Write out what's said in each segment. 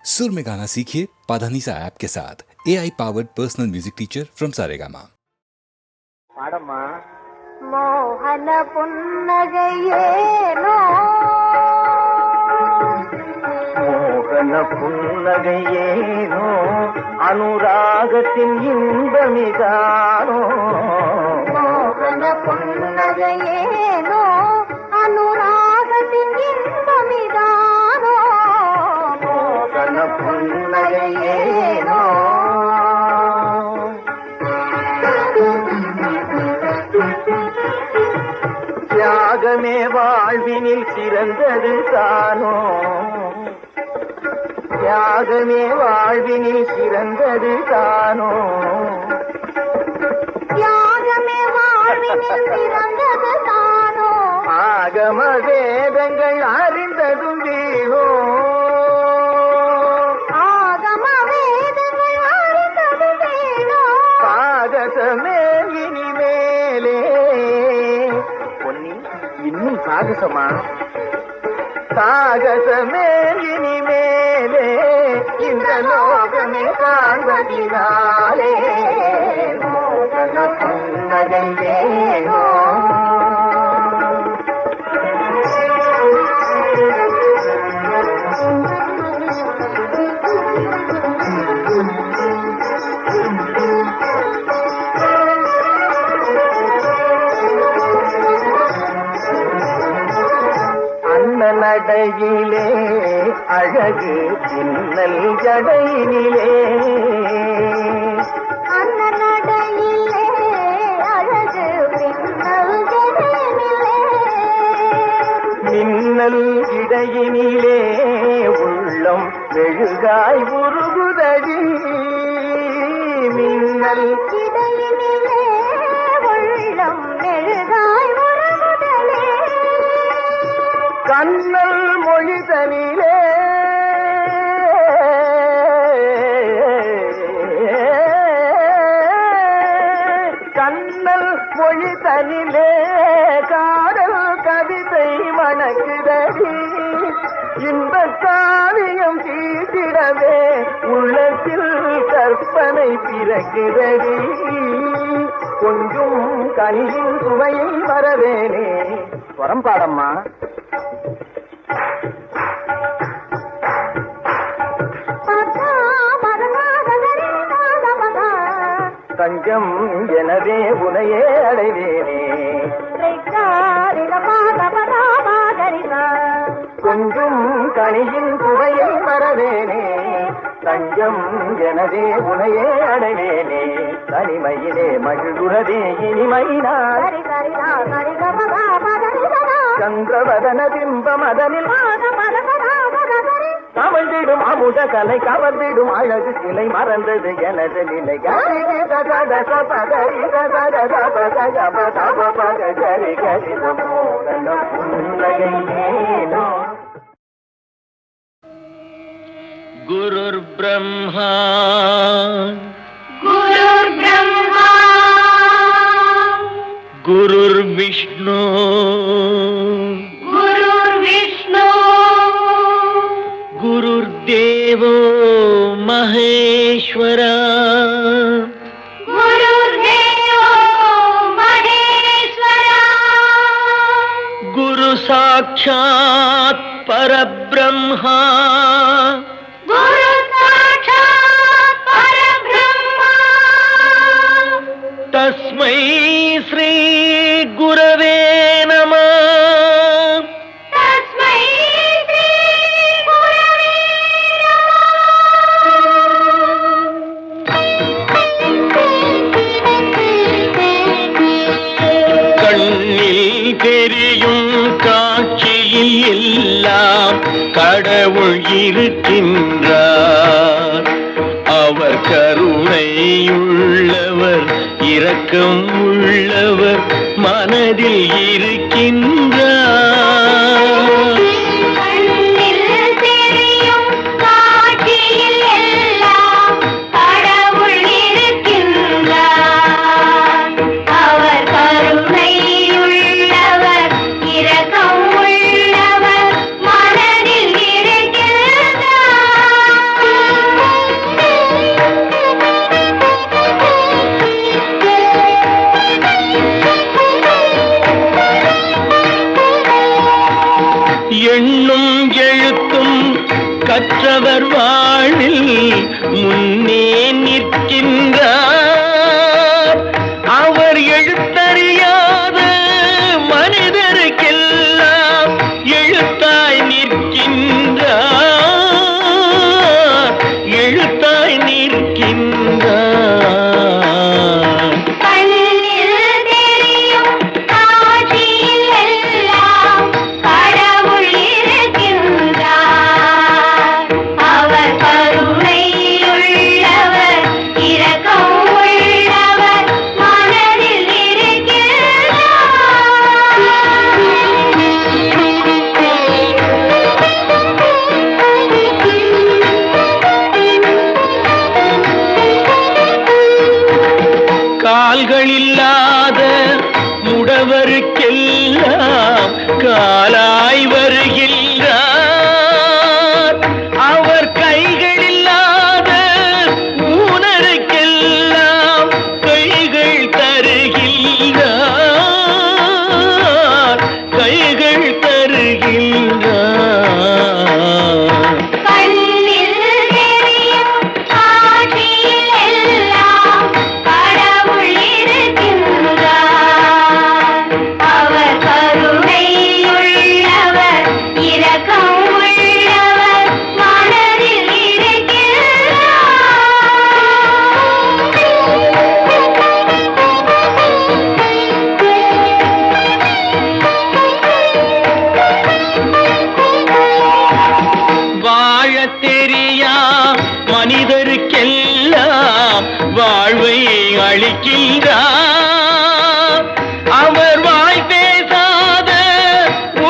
सुर में गाना सीखिए पाधानीसा ऐप के साथ। AI powered personal music teacher from Saregama. பாடம்மா. மோகன புன்னகையேனோ மோகன புன்னகையேனோ அனுராகத்தின் இன்பமிதானோ மோகன புன்னகையேனோ அனுராகத்தின் இன்பமிதானோ மோகன புன்னகையேனோ தியாகமே வாழ்வினில் சிறந்தது தானோ தியாகமே வாழ்வினில் சிறந்தது தானோ தியாகமே வாழ்வினில் சிறந்தது தானோ ஆகம வேதங்கள் அறிந்ததும் வீணோ ஆகம வேதங்கள் அறிந்ததும் வீணோ சாகசமே இனிமேலே இன்னும் சாகசமா சாகசமே இனிமேலே இந்த லோகமே காண்பதினாலே மோகன புன்னகையேனோ நடையிலே அழகு பின்னல் ஜடையினிலே அண்ண நடையிலே அழகு பின்னல் ஜடையினிலே மின்னல் இடையினிலே உள்ளம் மெழுகாய் உருகுதடி மின்னல் இடையினிலே உள்ளம் மெழுகாய் கண்ணல் மொழிதனிலே கண்ணல் மொழிதனிலே காதல் கவிதை மணக்குதடி இன்ப காவியம் தீட்டிடவே உள்ளத்தில் கற்பனை பிறக்குதடி கொஞ்சம் கனியின் சுவையை வரவேனே வரம் பாடம்மா தஞ்சம் எனவே உனையே அடைவேனே கொஞ்சம் கனியின் சுவையை மறவேனே தஞ்சம் எனவே உனையே அடைவேனே தனிமையிலே மகிழ்வுறதே இனிமைனா சந்திரவதன பிம்ப மதனில் கவர்ந்திடும் அமுத கலை கவர்ந்திடும் அழகு சிலை மறந்தது எனது நிலை குருர் பிரம்மா குருர் விஷ்ணு गुरुर्देवो महेश्वरा गुरु साक्षात् परब्रह्मा तस्मै श्री गुरवे नमः தெரியும் காட்சியில் எல்லாம் கடவுள் இருக்கின்றார். அவர் கருணை உள்ளவர், இரக்கம் உள்ளவர், மனதில் இருக்கின்றார். மற்றவர் வாழ்வில் முன்னே நிற்கின்றார். அவர் எழுத்தறியாத மனிதருக்கெல்லாம் எழுத்தாய் நிற்கின்றார், எழுத்தாய் நிற்கின்றார். கால்களில்லாத முடவருக்கெல்லாம் காலாய் வருகின்றார். அவர் கைகளில்லாத ஊனருக்கெல்லாம் கைகள் தருகின்றார், கைகள் தருகின்றார். மனிதருக்கெல்லாம் வாழ்வை அளிக்கின்றார். அவர் வாய் பேசாத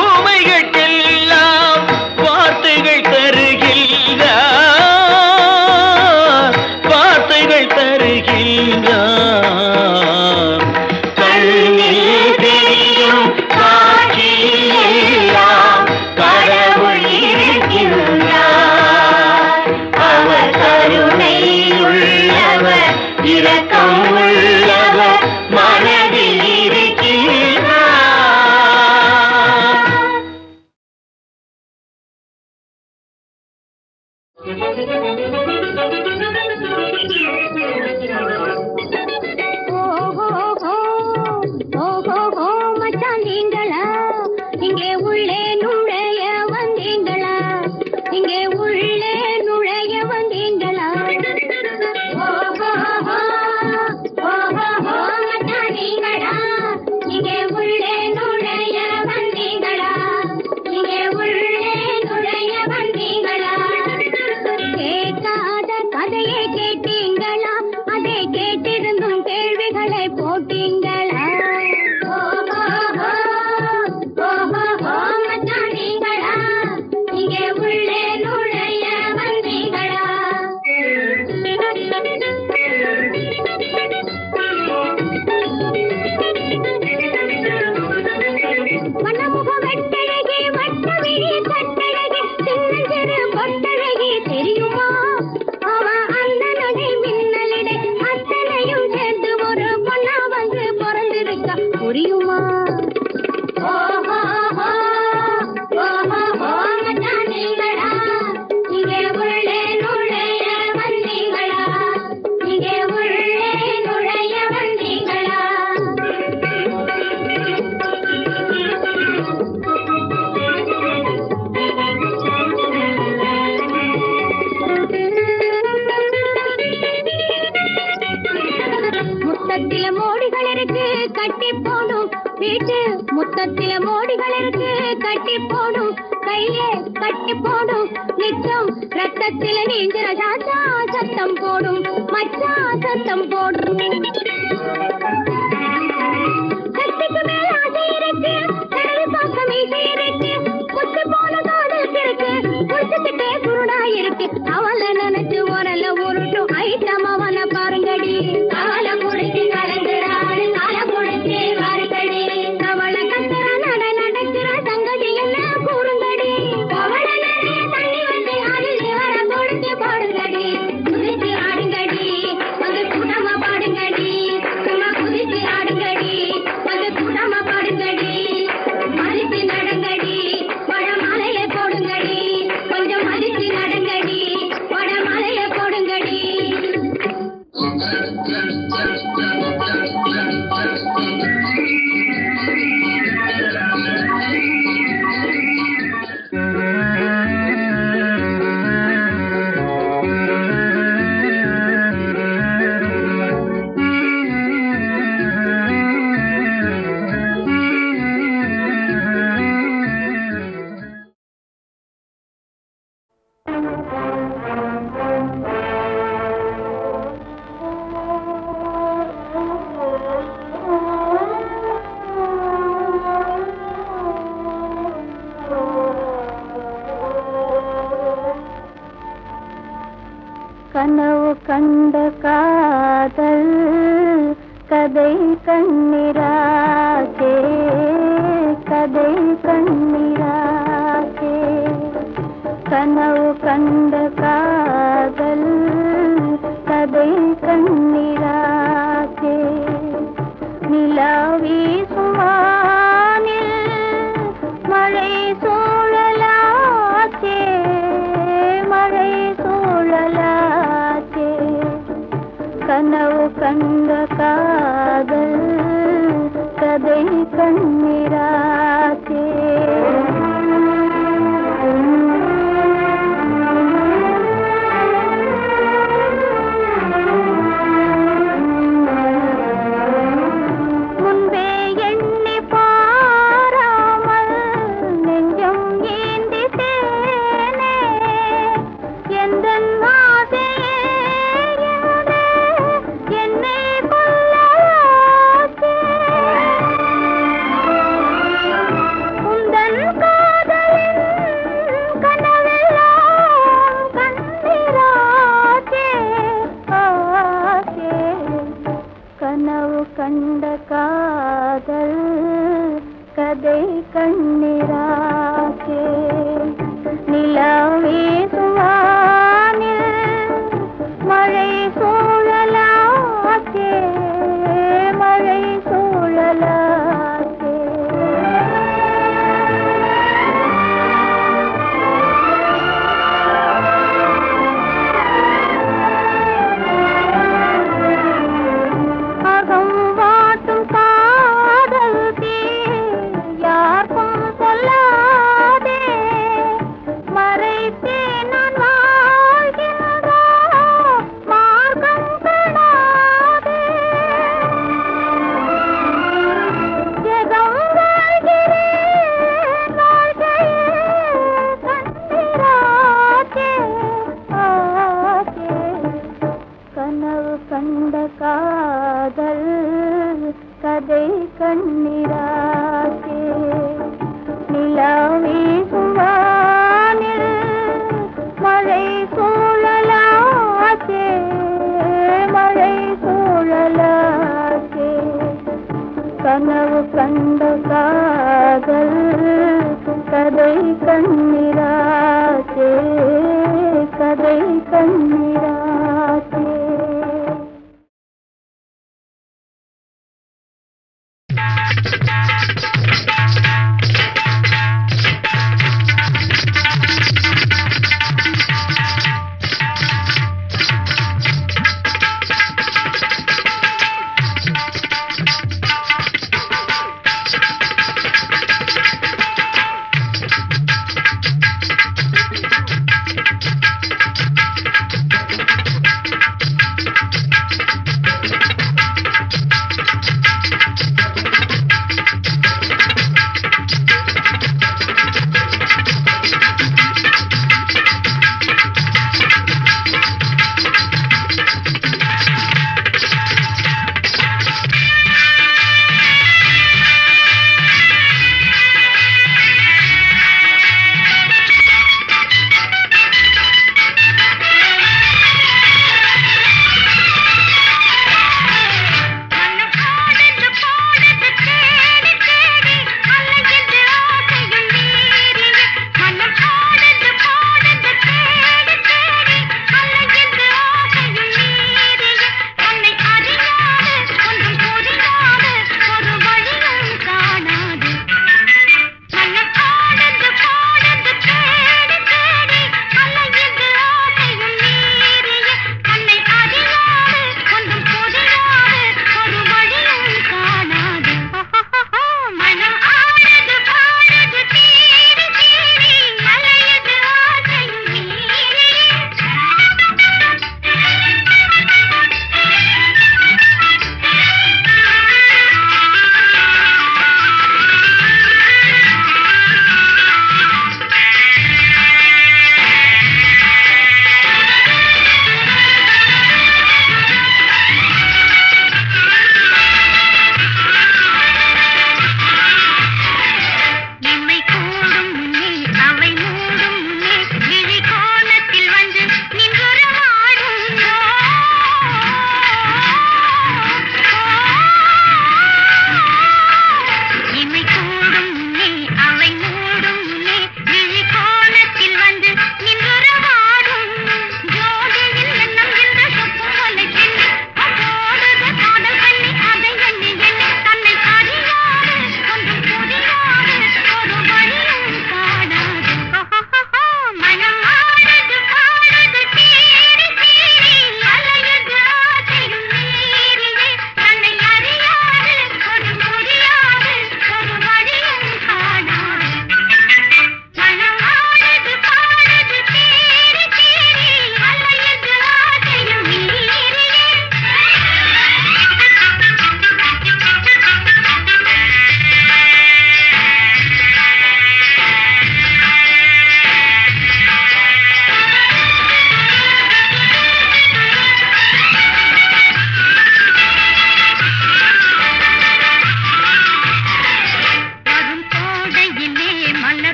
ஊமைகளுக்கெல்லாம் வார்த்தைகள் தருகின்றார், வார்த்தைகள் தருகின்றார். கண்ணில் தெரியும் காட்சியில் எல்லாம் கடவுள் இருக்கின்றார். அவர் கருணை உள்ளவர், இரக்கம் உள்ளவர், மனதில் இருக்கிறார். ஓஹோ மச்சான் நீங்களா, இங்கே உள்ளே நுழைய வந்தீங்களா, இங்கே உள்ளே நுழைய வந்தீங்களா. ஓஹோ மச்சான் நீங்களா, இங்கே உள்ளே நுழைய வந்தீங்களா, இங்கே உள்ளே நுழைய வந்தீங்களா. கேட்காத கதையை கேட்டீங்களா, அதை கேட்டிருந்தும் கேள்விகளை போட்டீங்களா. மச்சான் நீங்களா, இங்கே உள்ளே நுழைய வந்தீங்களா. வண்ணமுக வெட்டழகி, வட்ட விழி கட்டழகி, சின்னஞ்சிறு பொட்டழகி தெரியுமா. அவ அந்த நடை மின்னலிடை அத்தனையும் சேர்ந்து ஒரு பொண்ணா வந்து பிறந்திருக்க புரியுமா. மச்சான் நீங்களா, இங்கே உள்ளே நுழைய வந்தீங்களா, இங்கே உள்ளே நுழைய வந்தீங்களா. முத்தத்தில மோடிகள் இருக்கு கட்டி போடும், வீட்டு முத்தத்தில மோடிகள் இருக்கு கட்டி போடும், கையிலே கட்டி போடும், நிச்சம் ரத்தத்தில நீஞ்சிற சாச்சா சத்தம் போடும், மச்சா சத்தம் போடும். கத்திக்கு மேல ஆசை இருக்கு, கடல் பாக்கம் மீசை இருக்கு, குத்து போல காதல் இருக்கு, குடிச்சுக்கிட்டே குருடா இருக்கு. அவளை நினைச்சு உரல உருட்டும் ஐட்டம் அவன பாருங்கடி. கால குடிச்சு கலந்துறாள், கால குடிச்சு வாருங்கடி. அவளை கத்துற நடக்கிற சங்கதி என்ன கூறுங்கடி. அவளை நிறைய தண்ணி வந்து அதில் வர கொடுத்து பாடுங்கடி. குதிச்சு ஆடுங்கடி, வந்து கூட்டமா பாடுங்கடி. சும்மா குதிச்சு ஆடுங்கடி, வந்து கூட்டமா பாடுங்கடி. மதித்து நடங்கடி, பழ மாலையை போடுங்கடி, கொஞ்சம் மதித்து நடங்க. கனவு கண்ட காதல் கதை கண்ணிராசே, கதை கண்ணிராசே. கனவு கண்ட காதல் கதை கண்ணிராசே. நிலாவி சுவானில் மழை சூழலாச்சே, மழை சூழலாச்சே. கனவு கண்ட காதல் கதை கண்ணிராச்சே. கனவு கண்ட காதல் கதை கண்ணிராசே. நிலாவே சுவானில் மழை சூழலாச்சே, மழை சூழலாச்சே. அகம் வாட்டும் காதல் தீ யாருக்கும் சொல்லாதே, மறைத்தே நான் வாழ்கிறதா மார்க்கம் காணாதே. ஜெகம் வாழ்கிறேன் வாழ்க்கையே கண்ணிராச்சே, ஆச்சே. கனவு கண்ட காதல் கதை கண்ணிராசே. நிலாவே சுவானில் மழை சூழலாச்சே, மழை சூழலாச்சே. கனவு கண்ட காதல் கதை கண்ணிராசே, கதை கண்ணிராசே.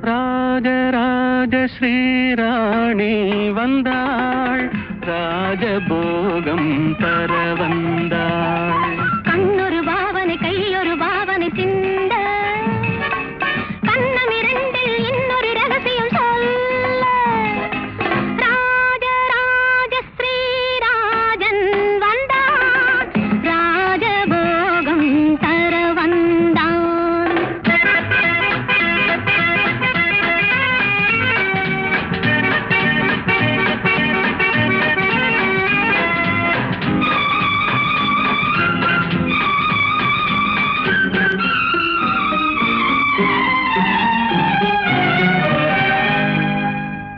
ராஜராஜ ஸ்ரீராணி வந்தாள், ராஜபோகம் தர வந்தாள். கண்ணொரு பாவனை கையொரு பாவனை சிந்த, கண்ணம் இரண்டில் இன்னொரு ரகசியம் சொல்ல. ராஜராஜ ஸ்ரீராஜன் வந்தான், ராஜபோகம் தர வந்தான்.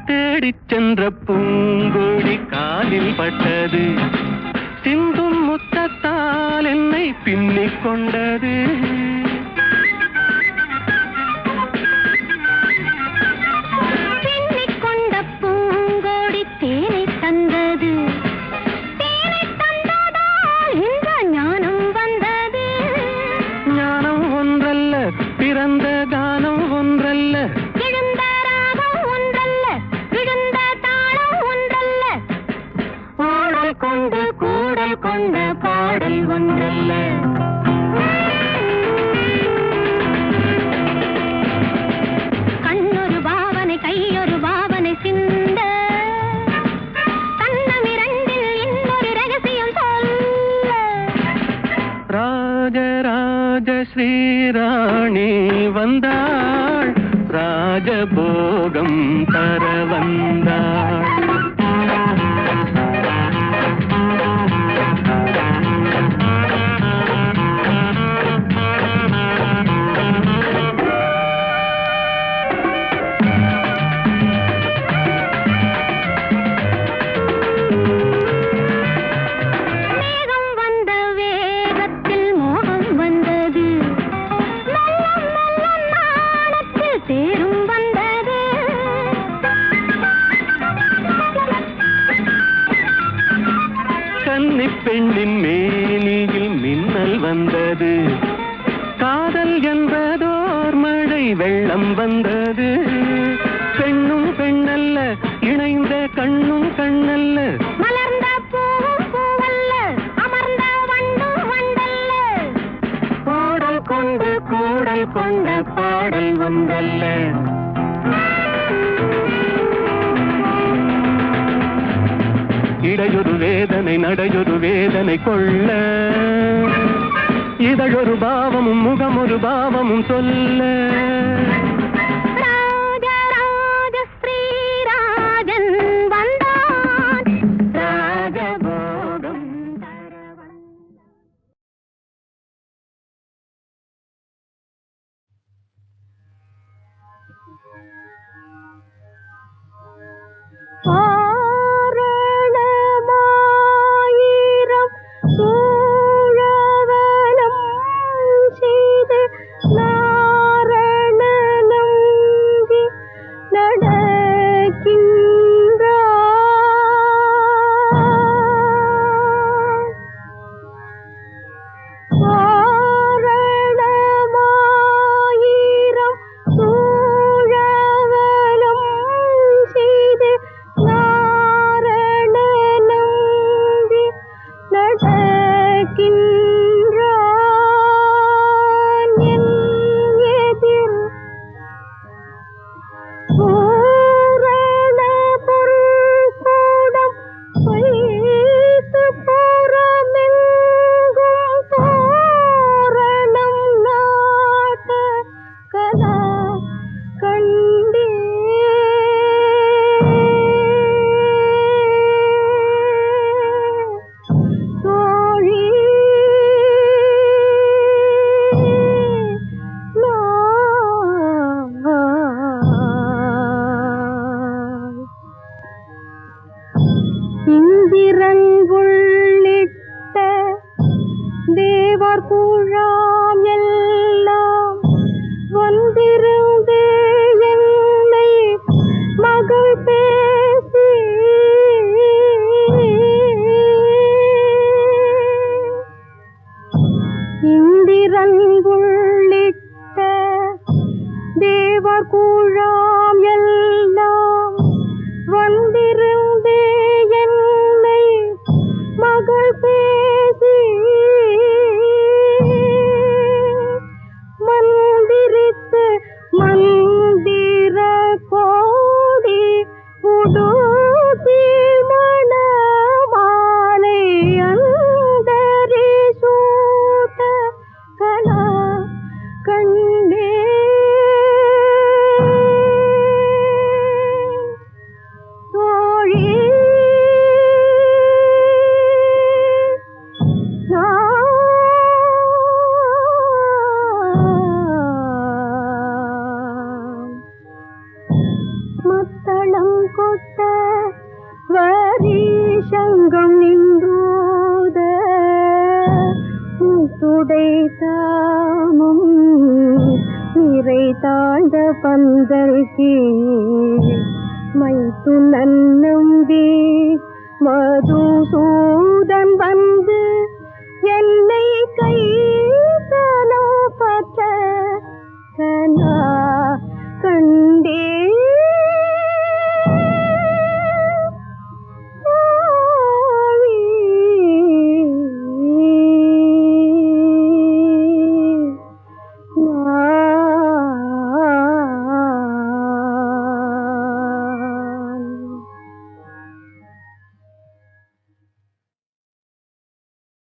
தேடிச் சென்ற பூங்கொடி காலில் பட்டது, சிந்தும் முத்தத்தால் என்னை பின்னிக் கொண்டது. பின்னிக் கொண்ட பூங்கோடி தேனை தந்தது, தேனை தந்ததால் இந்த ஞானம் வந்தது. ஞானம் ஒன்றல்ல, பிறந்த கானம் ஒன்றல்ல, எழுந்த ராகம் ஒன்றல்ல, விழுந்த தாளம் ஒன்றல்ல, பாடல் கொண்டு கூடல் கொண்ட பாடல் ஒன்றல்ல. கண்ணொரு பாவனை கையொரு பாவனை சிந்த, கண்ணம் இரண்டில் இன்னொரு ரகசியம் சொல்ல. ராஜராஜ ஸ்ரீராணி வந்தாள், ராஜபோகம் தர வந்தாள். மேகம் வந்த வேகத்தில் மோகம் வந்தது, நல்ல நல்ல நாணத்தில் தேரும் வந்தது. கன்னிப் பெண்ணின் மேனியில் மின்னல் வந்தது, காதல் என்பதோர் மழை வெள்ளம் வந்தது. பெண்ணும் பெண்ணல்ல, இணைந்த கண்ணும் கண்ணல்ல, மலர்ந்த பூவும் பூவல்ல, அமர்ந்த வண்டும் வண்டல்ல. பாடல் கொண்டு கூடல் கொண்ட பாடல் ஒன்றல்ல. இடையொரு வேதனை நடையொரு வேதனை கொள்ள, இதழொரு பாவமும் முகமொரு பாவமும் சொல்ல. ராஜராஜ ஸ்ரீராஜன் வந்தான், ராஜபோகம் தர வந்தான். ஆரணமாயிரம் சூழவலம் செய்து நாரணனும் தாமும் நிறை தாழ்ந்த பந்தருக்கு மைத்து நன்னம்பி மதுசூ